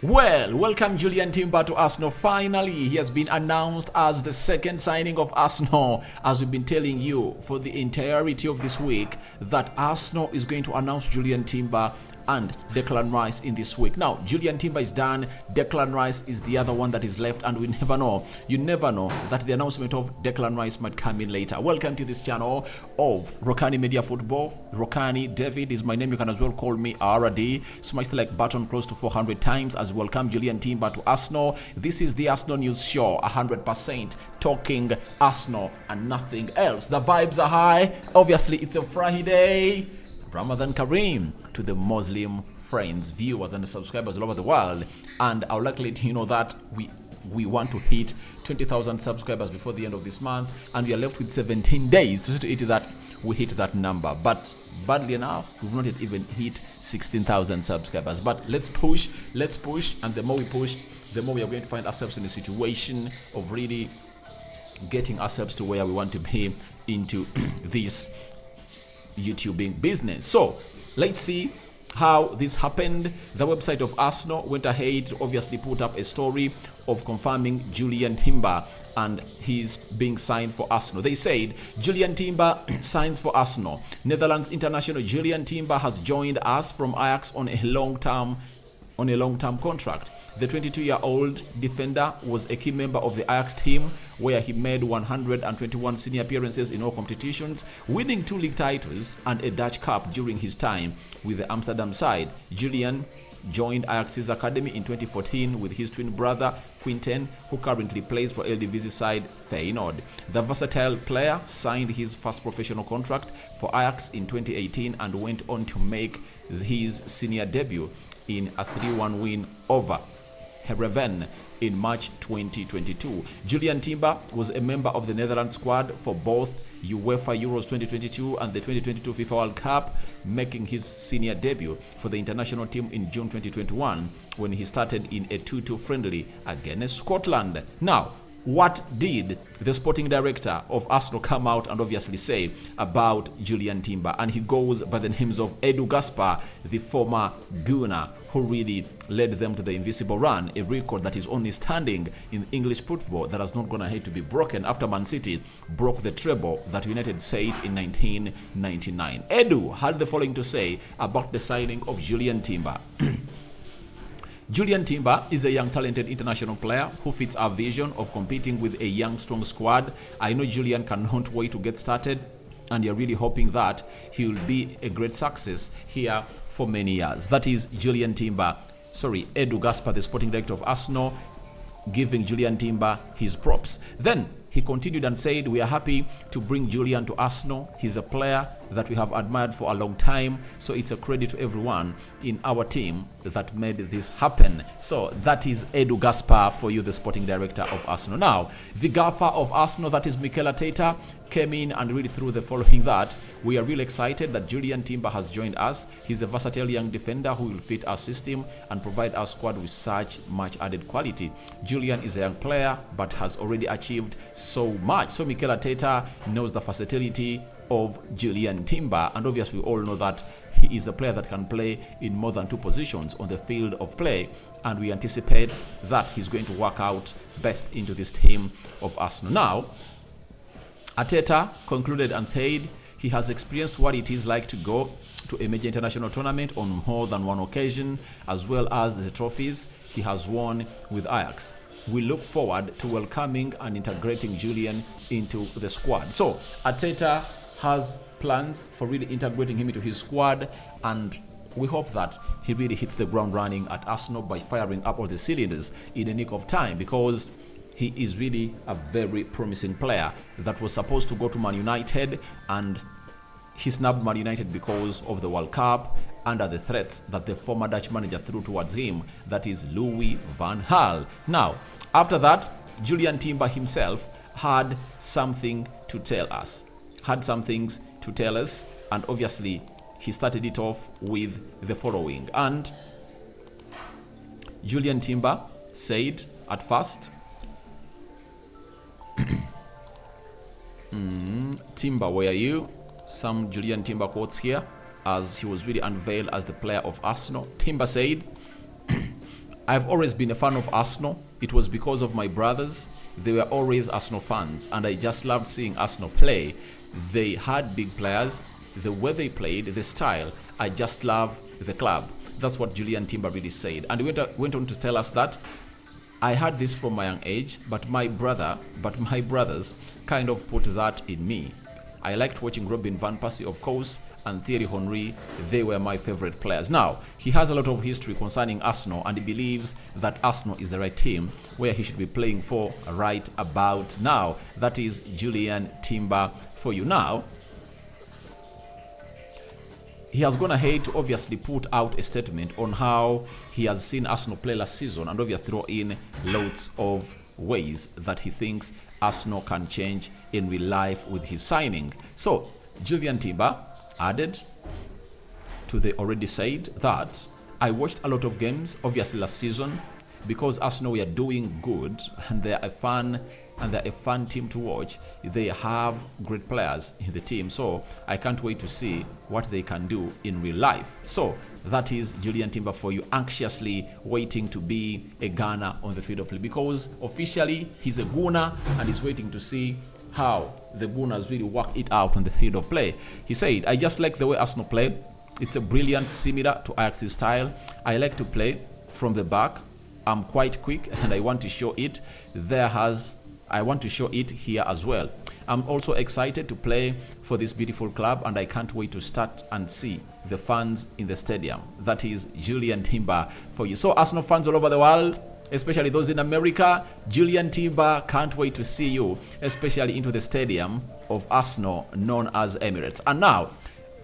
Well, welcome Julian Timber to Arsenal. Finally, he has been announced as the second signing of Arsenal. As we've been telling you for the entirety of this week, that Arsenal is going to announce Julian Timber and Declan Rice in this week. Now, Julian Timber is done. Declan Rice is the other one that is left, and we never know. You never know that the announcement of Declan Rice might come in later. Welcome to this channel of Rokani Media Football. Rokani David is my name. You can as well call me RD. Smash the like button close to 400 times as welcome Julian Timber to Arsenal. This is the Arsenal News Show, 100% talking Arsenal and nothing else. The vibes are high. Obviously, it's a Friday. Ramadan Kareem to the Muslim friends, viewers, and subscribers all over the world. And I would like to let you know that we want to hit 20,000 subscribers before the end of this month, and we are left with 17 days to hit that. We hit that number, but badly enough, we've not yet even hit 16,000 subscribers. But let's push, and the more we push, the more we are going to find ourselves in a situation of really getting ourselves to where we want to be into this YouTubing business. So let's see how this happened. The website of Arsenal went ahead to obviously put up a story of confirming Julian Timber and he's being signed for Arsenal. They said Julian Timber signs for Arsenal. Netherlands international Julian Timber has joined us from Ajax on a long-term contract. The 22-year-old defender was a key member of the Ajax team, where he made 121 senior appearances in all competitions, winning 2 league titles and a Dutch Cup during his time with the Amsterdam side. Julian joined Ajax's academy in 2014 with his twin brother Quinten, who currently plays for Eredivisie side Feyenoord. The versatile player signed his first professional contract for Ajax in 2018 and went on to make his senior debut in a 3-1 win over Heerenveen in March 2022. Julian Timber was a member of the Netherlands squad for both UEFA Euros 2022 and the 2022 FIFA World Cup, making his senior debut for the international team in June 2021 when he started in a 2-2 friendly against Scotland. Now, what did the sporting director of Arsenal come out and obviously say about Julian Timber? And he goes by the names of Edu Gaspar, the former Gooner, who really led them to the invisible run, a record that is only standing in English football that has not gone ahead to be broken after Man City broke the treble that United set in 1999. Edu had the following to say about the signing of Julian Timber. Julian Timber is a young, talented international player who fits our vision of competing with a young, strong squad. I know Julian cannot wait to get started, and you're really hoping that he will be a great success here for many years. That is Julian Timber. Edu Gaspar, the sporting director of Arsenal, giving Julian Timber his props. Then he continued and said, "We are happy to bring Julian to Arsenal. He's a player that we have admired for a long time, so it's a credit to everyone in our team that made this happen." So that is Edu Gaspar for you, the sporting director of Arsenal. Now, the gaffer of Arsenal, that is Mikel Arteta, came in and really threw the following that we are really excited that Julian Timber has joined us. He's a versatile young defender who will fit our system and provide our squad with such much added quality. Julian is a young player but has already achieved so much. So Mikel Arteta knows the versatility of Julian Timber, and obviously we all know that he is a player that can play in more than 2 positions on the field of play, and we anticipate that he's going to work out best into this team of Arsenal. Now, Arteta concluded and said he has experienced what it is like to go to a major international tournament on more than one occasion, as well as the trophies he has won with Ajax. We look forward to welcoming and integrating Julian into the squad. So Arteta has plans for really integrating him into his squad, and we hope that he really hits the ground running at Arsenal by firing up all the cylinders in a nick of time, because he is really a very promising player that was supposed to go to Man United, and he snubbed Man United because of the World Cup under the threats that the former Dutch manager threw towards him, that is Louis van Gaal. Now, after that, Julian Timber himself had something to tell us. And obviously he started it off with the following. And Julian Timber said at first, Timber, where are you? Some Julian Timber quotes here as he was really unveiled as the player of Arsenal. Timber said, I've always been a fan of Arsenal. It was because of my brothers. They were always Arsenal fans, and I just loved seeing Arsenal play. They had big players. The way they played, the style, I just love the club. That's what Julian Timber really said. And he went on to tell us that I had this from my young age, but my brothers kind of put that in me. I liked watching Robin Van Persie, of course, and Thierry Henry. They were my favorite players. Now, he has a lot of history concerning Arsenal, and he believes that Arsenal is the right team where he should be playing for right about now. That is Julian Timber for you. Now, he has gone ahead to obviously put out a statement on how he has seen Arsenal play last season, and obviously throw in lots of ways that he thinks Arsenal can change in real life with his signing. So, Julian Timber added to the already said that I watched a lot of games, obviously last season, because Arsenal were doing good, and they're a fun team to watch. They have great players in the team, so I can't wait to see what they can do in real life. So that is Julian Timber for you, anxiously waiting to be a gunner on the field of play, because officially he's a gunner and he's waiting to see how the Gunners really work it out on the field of play. He said, I just like the way Arsenal play. It's a brilliant, similar to Ajax's style. I like to play from the back. I'm quite quick and I want to show it. I want to show it here as well. I'm also excited to play for this beautiful club, and I can't wait to start and see the fans in the stadium. That is Julian Timber for you. So Arsenal fans all over the world, especially those in America, Julian Timber can't wait to see you, especially into the stadium of Arsenal known as Emirates. And now,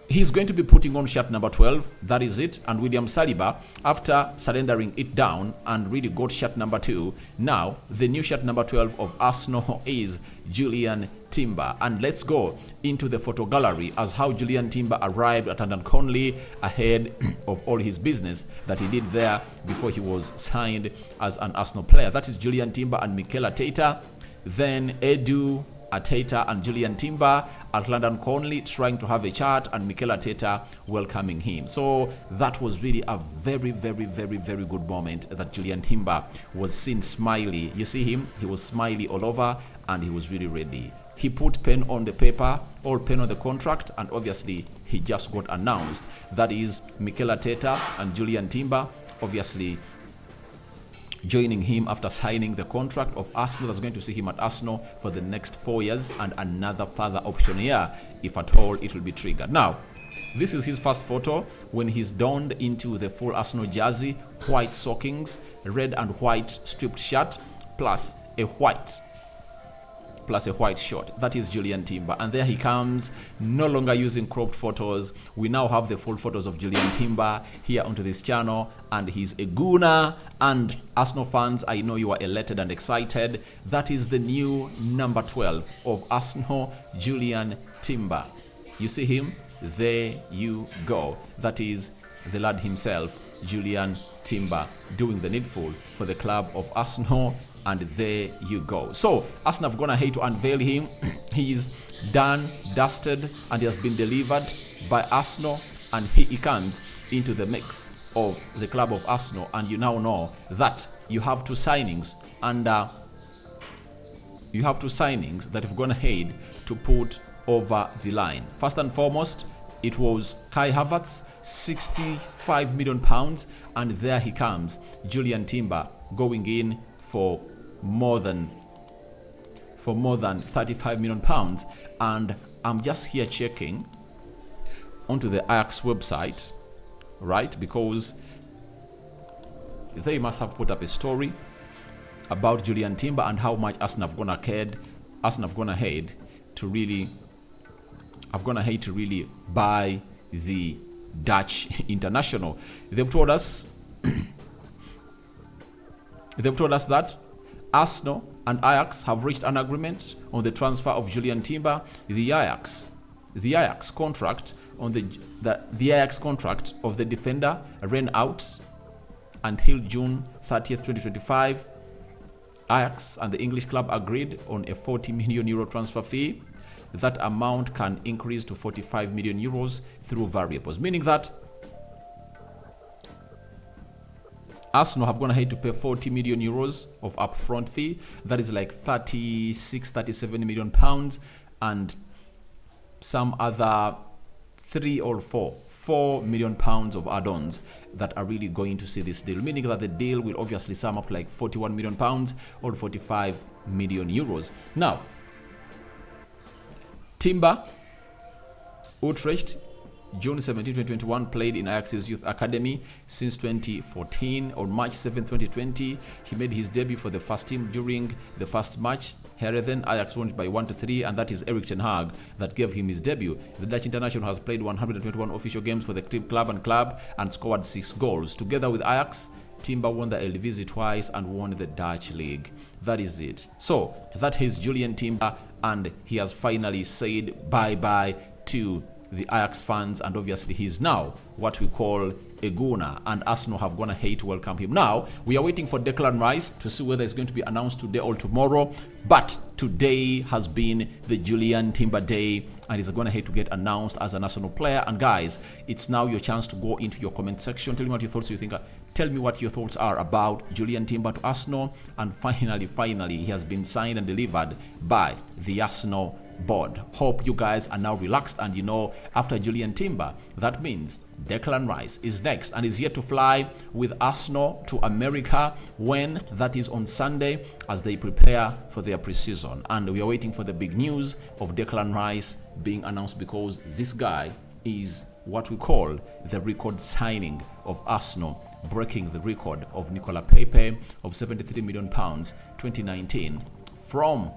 he's going to be putting on shirt number 12. That is it. And William Saliba, after surrendering it down and really got shirt number 2, now the new shirt number 12 of Arsenal is Julian Timber. And let's go into the photo gallery as how Julian Timber arrived at London Conley ahead of all his business that he did there before he was signed as an Arsenal player. That is Julian Timber and Mikel Arteta. Then Edu Arteta and Julian Timber at London Conley trying to have a chat, and Mikel Arteta welcoming him. So that was really a very, very, very, very good moment that Julian Timber was seen smiley. You see him, he was smiley all over, and he was really ready. He put pen on the paper, all pen on the contract, and obviously he just got announced. That is Mikel Arteta and Julian Timber, obviously joining him after signing the contract of Arsenal. That's going to see him at Arsenal for the next 4 years, and another further option here, if at all it will be triggered. Now, this is his first photo when he's donned into the full Arsenal jersey, white stockings, red and white striped shirt, plus a white short. That is Julian Timber. And there he comes, no longer using cropped photos. We now have the full photos of Julian Timber here onto this channel, and he's a gooner. And Arsenal fans, I know you are elated and excited. That is the new number 12 of Arsenal, Julian Timber. You see him? There you go. That is the lad himself, Julian Timber, doing the needful for the club of Arsenal. And there you go. So Arsenal have gone ahead to unveil him. He's done, dusted, and he has been delivered by Arsenal, and he comes into the mix of the club of Arsenal. And you now know that you have two signings, and you have two signings that have gone ahead to put over the line. First and foremost, it was Kai Havertz, £65 million, and there he comes, Julian Timber, going in for more than £35 million. And I'm just here checking onto the Ajax website, right, because they must have put up a story about Julian Timber and how much Arsenal have gone ahead to really buy the Dutch international. They've told us that Arsenal and Ajax have reached an agreement on the transfer of Julian Timber. The Ajax contract of the defender ran out until June 30th, 2025. Ajax and the English club agreed on a €40 million transfer fee. That amount can increase to €45 million through variables, meaning that Arsenal have gone ahead to pay 40 million euros of upfront fee. That is like 36, 37 million pounds, and some other 4 million pounds of add-ons that are really going to see this deal, meaning that the deal will obviously sum up like 41 million pounds or 45 million euros. Now, Timber, Utrecht, June 17, 2021, played in Ajax's youth academy since 2014. On March 7, 2020, he made his debut for the first team during the first match. Hereden, Ajax won by 1-3, and that is Erik ten Hag that gave him his debut. The Dutch international has played 121 official games for the club and scored 6 goals. Together with Ajax, Timber won the Eredivisie twice and won the Dutch league. That is it. So that is Julian Timber, and he has finally said bye-bye to the Ajax fans, and obviously he's now what we call a Gooner, and Arsenal have gone ahead to welcome him. Now, we are waiting for Declan Rice to see whether it's going to be announced today or tomorrow, but today has been the Julian Timber day, and it's going ahead to get announced as an Arsenal player. And guys, it's now your chance to go into your comment section. Tell me what your thoughts you think. Tell me what your thoughts are about Julian Timber to Arsenal, and finally, he has been signed and delivered by the Arsenal board. Hope you guys are now relaxed, and you know, after Julian Timber, that means Declan Rice is next and is yet to fly with Arsenal to America, when that is on Sunday, as they prepare for their preseason. And we are waiting for the big news of Declan Rice being announced, because this guy is what we call the record signing of Arsenal, breaking the record of Nicola Pepe of 73 million pounds 2019 from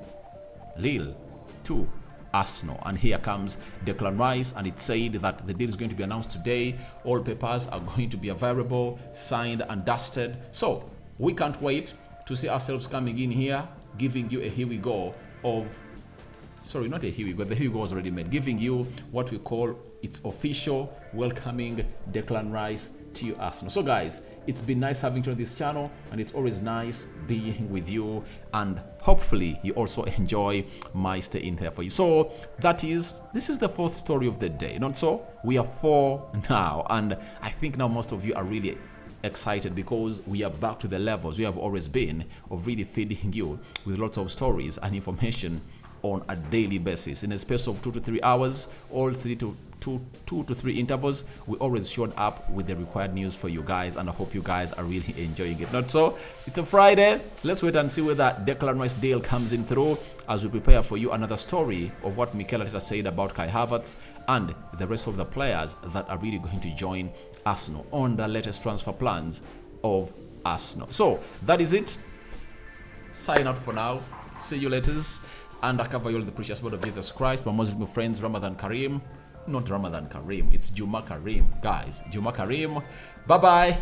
Lille to Arsenal. And here comes Declan Rice, and it's said that the deal is going to be announced today. All papers are going to be available, signed and dusted. So we can't wait to see ourselves coming in here, giving you a here we go of, sorry, not a here we go, the here we go was already made, giving you what we call it's official welcoming Declan Rice to Arsenal. So guys, it's been nice having you on this channel, and it's always nice being with you, and hopefully you also enjoy my stay in here for you. So this is the 4th story of the day, not so? We are 4 now, and I think now most of you are really excited, because we are back to the levels we have always been of really feeding you with lots of stories and information on a daily basis in a space of 2 to 3 hours, all 2 to 3 intervals. We always showed up with the required news for you guys, and I hope you guys are really enjoying it. Not so? It's a Friday. Let's wait and see whether Declan Rice deal comes in through, as we prepare for you another story of what Mikel Arteta said about Kai Havertz and the rest of the players that are really going to join Arsenal on the latest transfer plans of Arsenal. So that is it. Sign out for now. See you later. And I cover you all the precious blood of Jesus Christ. My Muslim friends, Ramadan Kareem. Not Ramadan Kareem, it's Juma Kareem, guys. Juma Kareem. Bye-bye.